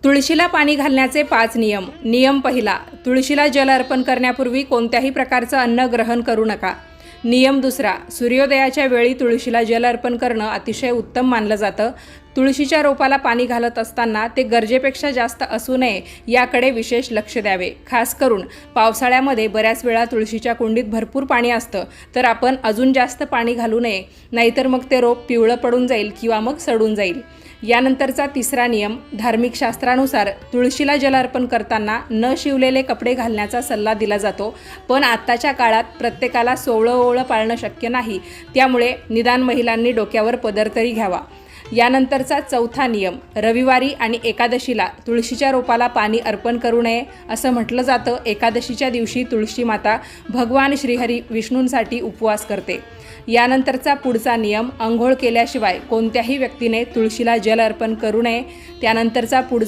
तुळशीला पाणी घालण्याचे 5 नियम. नियम पहिला, तुळशीला जल अर्पण करण्यापूर्वी कोणत्याही प्रकारचं अन्न ग्रहण करू नका. नियम दुसरा, सूर्योदयाच्या वेळी तुळशीला जल अर्पण करणं अतिशय उत्तम मानलं जातं. तुळशीच्या रोपाला पाणी घालत असताना ते गरजेपेक्षा जास्त असू नये याकडे विशेष लक्ष द्यावे. खास करून पावसाळ्यामध्ये बऱ्याच वेळा तुळशीच्या कुंडीत भरपूर पाणी असतं, तर आपण अजून जास्त पाणी घालू नये, नाहीतर मग ते रोप पिवळं पडून जाईल किंवा मग सडून जाईल. यानंतरचा तिसरा नियम, धार्मिक शास्त्रानुसार तुळशीला जल अर्पण करताना न शिवलेले कपडे घालण्याचा सल्ला दिला जातो. पण आत्ताच्या काळात प्रत्येकाला सोवळं पाळणं शक्य नाही, त्यामुळे निदान महिलांनी डोक्यावर पदर तरी घ्यावा. यानंतरचा चौथा नियम, रविवारी आणि एकादशीला तुळशीच्या रोपाला पाणी अर्पण करू नये असं म्हटलं जातं. एकादशीच्या दिवशी तुळशी माता भगवान श्रीहरी विष्णूंसाठी उपवास करते. यानंतरचा पुढचा नियम, अंघोळ केल्याशिवाय कोणत्याही व्यक्तीने तुळशीला जल अर्पण करू नये. त्यानंतरचा